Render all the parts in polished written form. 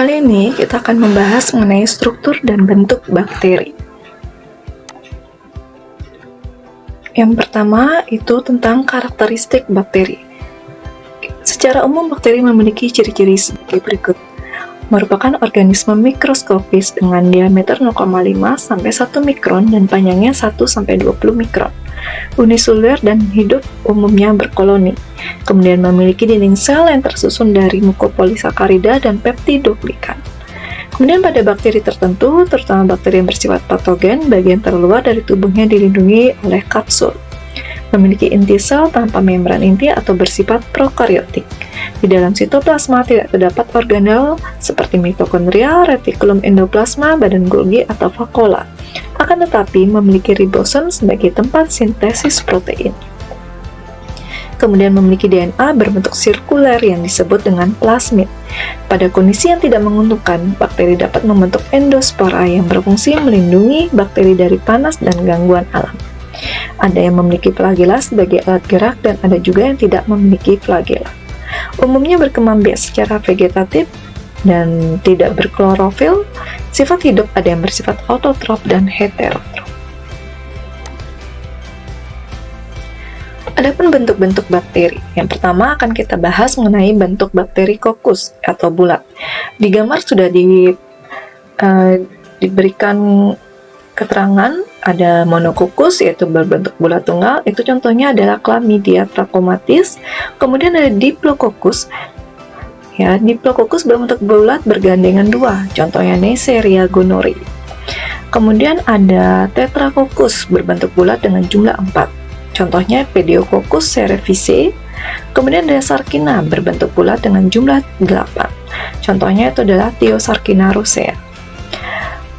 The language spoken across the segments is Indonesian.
Kali ini kita akan membahas mengenai struktur dan bentuk bakteri. Yang pertama itu tentang karakteristik bakteri. Secara umum bakteri memiliki ciri-ciri sebagai berikut. Merupakan organisme mikroskopis dengan diameter 0,5 sampai 1 mikron dan panjangnya 1 sampai 20 mikron. Uniseluler dan hidup umumnya berkoloni. Kemudian memiliki dinding sel yang tersusun dari mukopolisakarida dan peptidoglikan. Kemudian pada bakteri tertentu, terutama bakteri yang bersifat patogen, bagian terluar dari tubuhnya dilindungi oleh kapsul. Memiliki inti sel tanpa membran inti atau bersifat prokariotik. Di dalam sitoplasma tidak terdapat organel seperti mitokondria, retikulum endoplasma, badan Golgi, atau vakuola. Akan tetapi memiliki ribosom sebagai tempat sintesis protein. Kemudian memiliki DNA berbentuk sirkuler yang disebut dengan plasmid. Pada kondisi yang tidak menguntungkan, bakteri dapat membentuk endospora yang berfungsi melindungi bakteri dari panas dan gangguan alam. Ada yang memiliki flagela sebagai alat gerak dan ada juga yang tidak memiliki flagela. Umumnya berkembang biak secara vegetatif dan tidak berklorofil. Sifat hidup ada yang bersifat autotrof dan heterotrof. Adapun bentuk-bentuk bakteri, yang pertama akan kita bahas mengenai bentuk bakteri kokus atau bulat. Di gambar sudah diberikan keterangan ada monokokus yaitu berbentuk bulat tunggal, itu contohnya adalah Chlamydia trachomatis. Kemudian ada Diplococcus. Ya, Diplococcus berbentuk bulat bergandengan dua, contohnya Neisseria gonorrhoeae. Kemudian ada Tetracoccus berbentuk bulat dengan jumlah 4. Contohnya Pediococcus cerevisiae. Kemudian ada Sarkina berbentuk bulat dengan jumlah 8. Contohnya itu adalah Thiosarcina rosea.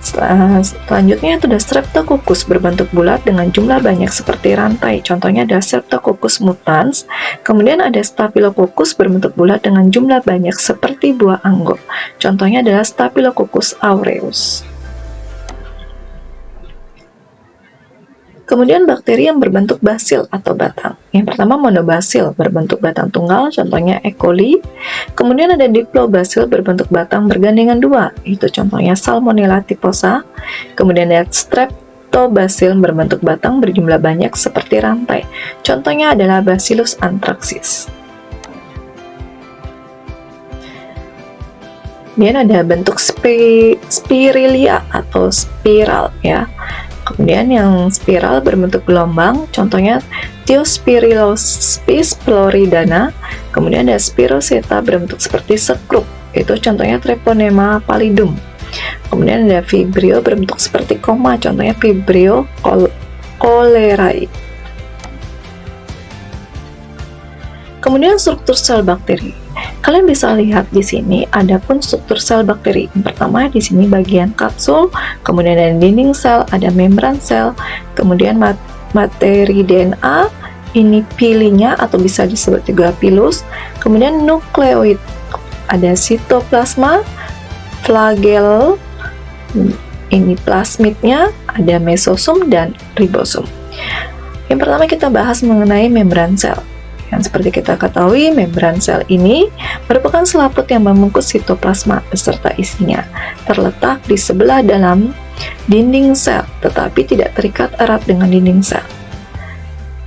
Selanjutnya itu ada Streptococcus berbentuk bulat dengan jumlah banyak seperti rantai. Contohnya ada Streptococcus mutans. Kemudian ada Staphylococcus berbentuk bulat dengan jumlah banyak seperti buah anggur. Contohnya adalah Staphylococcus aureus. Kemudian bakteri yang berbentuk basil atau batang. Yang pertama monobasil berbentuk batang tunggal, contohnya E. coli. Kemudian ada diplobasil berbentuk batang bergandengan dua, itu contohnya Salmonella typhosa. Kemudian ada streptobasil berbentuk batang berjumlah banyak seperti rantai, contohnya adalah Bacillus anthracis. Kemudian ada bentuk spirilia atau spiral ya. Kemudian yang spiral berbentuk gelombang, contohnya Thiospirilospis floridana. Kemudian ada Spiroseta berbentuk seperti sekrup, itu contohnya Treponema pallidum. Kemudian ada Vibrio berbentuk seperti koma, contohnya Vibrio cholerae. Kemudian struktur sel bakteri. Kalian bisa lihat di sini ada pun struktur sel bakteri. Yang pertama di sini bagian kapsul, kemudian ada dinding sel, ada membran sel, kemudian materi DNA, ini pilinya atau bisa disebut juga pilus, kemudian nukleoid, ada sitoplasma, flagel, ini plasmidnya, ada mesosom dan ribosom. Yang pertama kita bahas mengenai membran sel. Yang seperti kita ketahui, membran sel ini merupakan selaput yang membungkus sitoplasma beserta isinya, terletak di sebelah dalam dinding sel, tetapi tidak terikat erat dengan dinding sel.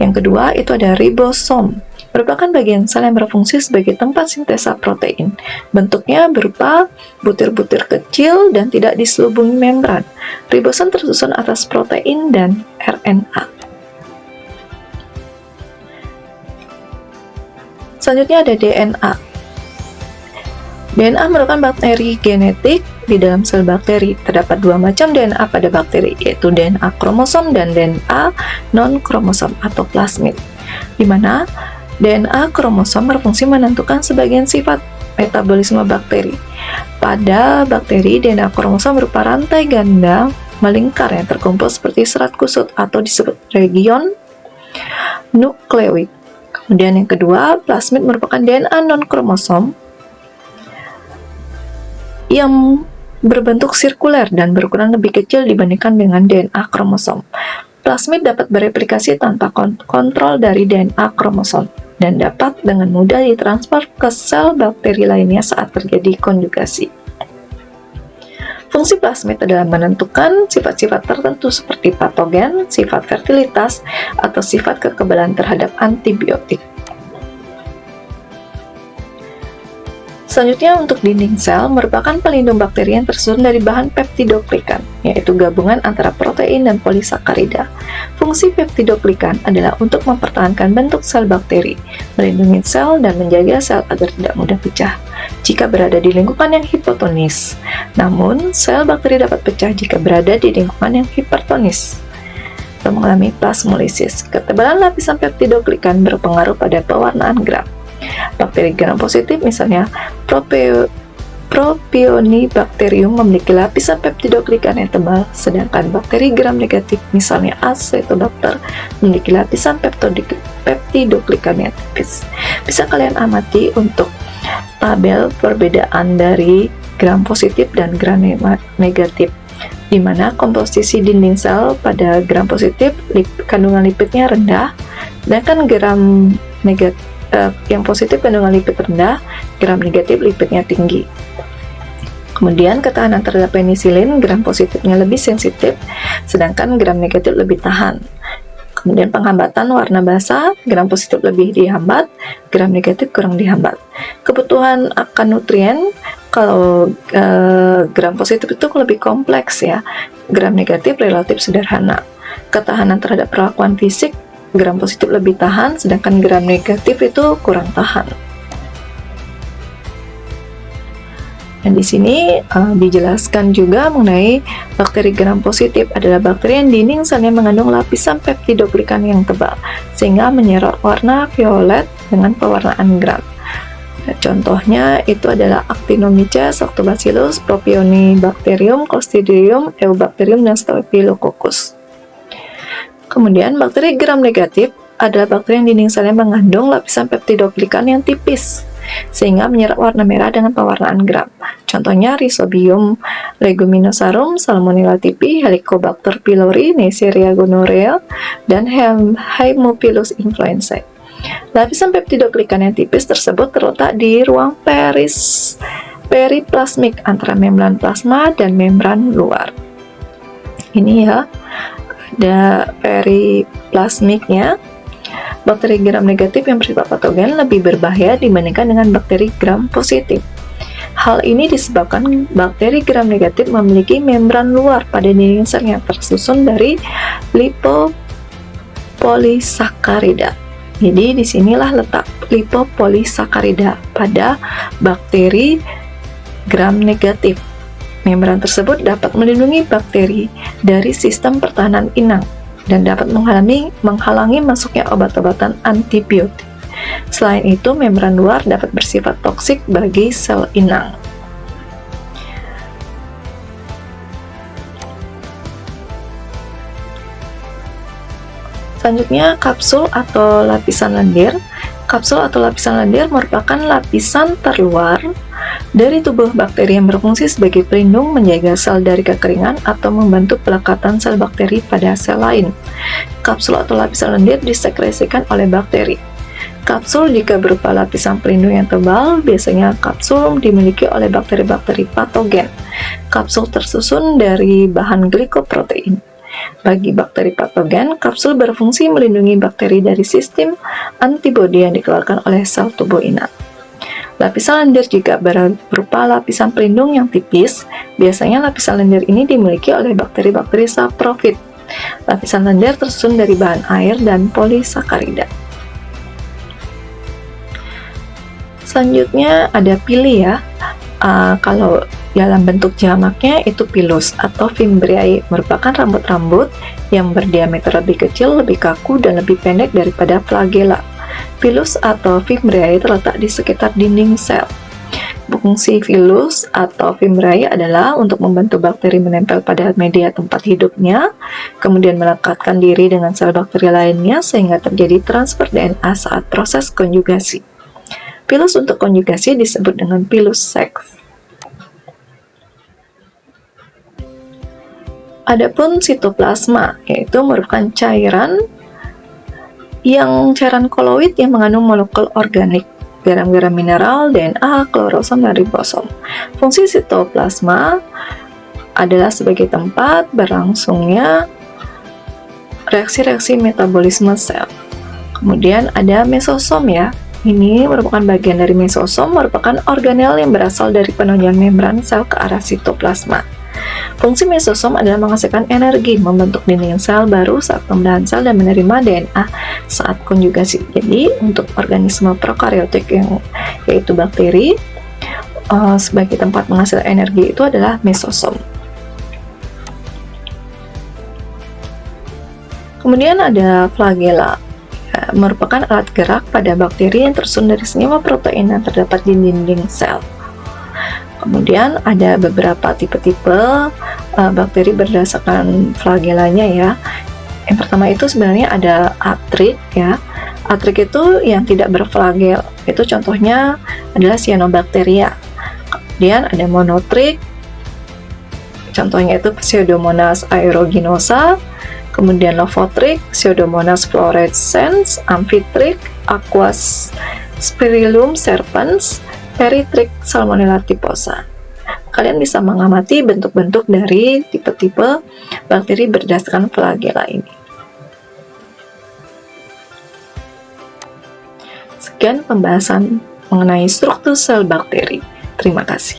Yang kedua, itu ada ribosom, merupakan bagian sel yang berfungsi sebagai tempat sintesa protein. Bentuknya berupa butir-butir kecil dan tidak diselubungi membran. Ribosom tersusun atas protein dan RNA. Selanjutnya ada DNA. DNA merupakan bakteri genetik di dalam sel bakteri. Terdapat dua macam DNA pada bakteri, yaitu DNA kromosom dan DNA non-kromosom atau plasmid, di mana DNA kromosom berfungsi menentukan sebagian sifat metabolisme bakteri. Pada bakteri, DNA kromosom berupa rantai ganda melingkar yang terkumpul seperti serat kusut atau disebut region nukleoid. Kemudian yang kedua, plasmid merupakan DNA non-kromosom yang berbentuk sirkuler dan berukuran lebih kecil dibandingkan dengan DNA kromosom. Plasmid dapat bereplikasi tanpa kontrol dari DNA kromosom dan dapat dengan mudah ditransfer ke sel bakteri lainnya saat terjadi konjugasi. Fungsi plasmid adalah menentukan sifat-sifat tertentu seperti patogen, sifat fertilitas, atau sifat kekebalan terhadap antibiotik. Selanjutnya, untuk dinding sel merupakan pelindung bakteri yang tersusun dari bahan peptidoglikan, yaitu gabungan antara protein dan polisakarida. Fungsi peptidoglikan adalah untuk mempertahankan bentuk sel bakteri, melindungi sel, dan menjaga sel agar tidak mudah pecah jika berada di lingkungan yang hipotonis. Namun, sel bakteri dapat pecah jika berada di lingkungan yang hipertonis atau mengalami plasmolisis. Ketebalan lapisan peptidoglikan berpengaruh pada pewarnaan gram. Bakteri gram positif misalnya Propionibacterium memiliki lapisan peptidoglikan yang tebal, sedangkan bakteri gram negatif misalnya Acetobacter memiliki lapisan peptidoglikan yang tipis. Bisa kalian amati untuk tabel perbedaan dari gram positif dan gram negatif, di mana komposisi dinding sel pada gram positif kandungan lipidnya rendah, sedangkan gram negatif yang positif kandungan lipid rendah, gram negatif lipidnya tinggi. Kemudian ketahanan terhadap penisilin, gram positifnya lebih sensitif, sedangkan gram negatif lebih tahan. Kemudian penghambatan warna basah, gram positif lebih dihambat, gram negatif kurang dihambat. Kebutuhan akan nutrien, kalau gram positif itu lebih kompleks ya, gram negatif relatif sederhana. Ketahanan terhadap perlakuan fisik, gram positif lebih tahan, sedangkan gram negatif itu kurang tahan. Dan di sini dijelaskan juga mengenai bakteri gram positif adalah bakteri yang dinding selnya mengandung lapisan peptidoglikan yang tebal, sehingga menyerap warna violet dengan pewarnaan gram. Contohnya itu adalah Actinomyces, Lactobacillus, Propionibacterium, Clostridium, Eubacterium, dan Staphylococcus. Kemudian bakteri gram negatif adalah bakteri yang dinding selnya mengandung lapisan peptidoglikan yang tipis, sehingga menyerap warna merah dengan pewarnaan gram. Contohnya Rhizobium leguminosarum, Salmonella typhi, Helicobacter pylori, Neisseria gonorrhea, dan Haemophilus influenzae. Lapisan peptidoglikan yang tipis tersebut terletak di ruang periplasmik antara membran plasma dan membran luar. Ini ya, ada periplasmiknya. Bakteri gram negatif yang bersifat patogen lebih berbahaya dibandingkan dengan bakteri gram positif. Hal ini disebabkan bakteri gram negatif memiliki membran luar pada dinding sel yang tersusun dari lipopolisakarida. Jadi disinilah letak lipopolisakarida pada bakteri gram negatif. Membran tersebut dapat melindungi bakteri dari sistem pertahanan inang dan dapat menghalangi masuknya obat-obatan antibiotik. Selain itu, membran luar dapat bersifat toksik bagi sel inang. Selanjutnya, kapsul atau lapisan lendir. Kapsul atau lapisan lendir merupakan lapisan terluar dari tubuh bakteri yang berfungsi sebagai pelindung, menjaga sel dari kekeringan, atau membantu pelekatan sel bakteri pada sel lain. Kapsul atau lapisan lendir disekresikan oleh bakteri. Kapsul jika berupa lapisan pelindung yang tebal, biasanya kapsul dimiliki oleh bakteri-bakteri patogen. Kapsul tersusun dari bahan glikoprotein. Bagi bakteri patogen, kapsul berfungsi melindungi bakteri dari sistem antibodi yang dikeluarkan oleh sel tubuh inang. Lapisan lendir juga berupa lapisan pelindung yang tipis. Biasanya lapisan lendir ini dimiliki oleh bakteri-bakteri saprofit. Lapisan lendir tersusun dari bahan air dan polisakarida. Selanjutnya ada pili ya. Kalau dalam bentuk jamaknya itu pilus atau fimbriae, merupakan rambut-rambut yang berdiameter lebih kecil, lebih kaku, dan lebih pendek daripada flagella. Pilus atau fimbriae terletak di sekitar dinding sel. Fungsi pilus atau fimbriae adalah untuk membantu bakteri menempel pada media tempat hidupnya, kemudian melekatkan diri dengan sel bakteri lainnya sehingga terjadi transfer DNA saat proses konjugasi. Pilus untuk konjugasi disebut dengan pilus seks. Adapun sitoplasma, yaitu merupakan cairan koloid yang mengandung molekul organik, garam-garam mineral, DNA, klorosom, dan ribosom. Fungsi sitoplasma adalah sebagai tempat berlangsungnya reaksi-reaksi metabolisme sel. Kemudian ada mesosom ya. Ini merupakan bagian dari mesosom, merupakan organel yang berasal dari penunjang membran sel ke arah sitoplasma. Fungsi mesosom adalah menghasilkan energi, membentuk dinding sel baru saat pembelahan sel dan menerima DNA saat konjugasi. Jadi untuk organisme prokaryotik yaitu bakteri, sebagai tempat menghasilkan energi itu adalah mesosom. Kemudian ada flagela, merupakan alat gerak pada bakteri yang tersusun dari senyawa protein yang terdapat di dinding sel. Kemudian ada beberapa tipe-tipe bakteri berdasarkan flagelanya ya. Yang pertama itu sebenarnya ada atrik ya. Atrik itu yang tidak berflagel. Itu contohnya adalah Cyanobacteria. Kemudian ada monotrik. Contohnya itu Pseudomonas aeruginosa. Kemudian Lophotric, Pseudomonas fluorescens, Amphitric, Aquas Spirillum serpens, Erythric, Salmonella typhosa. Kalian bisa mengamati bentuk-bentuk dari tipe-tipe bakteri berdasarkan flagela ini. Sekian pembahasan mengenai struktur sel bakteri. Terima kasih.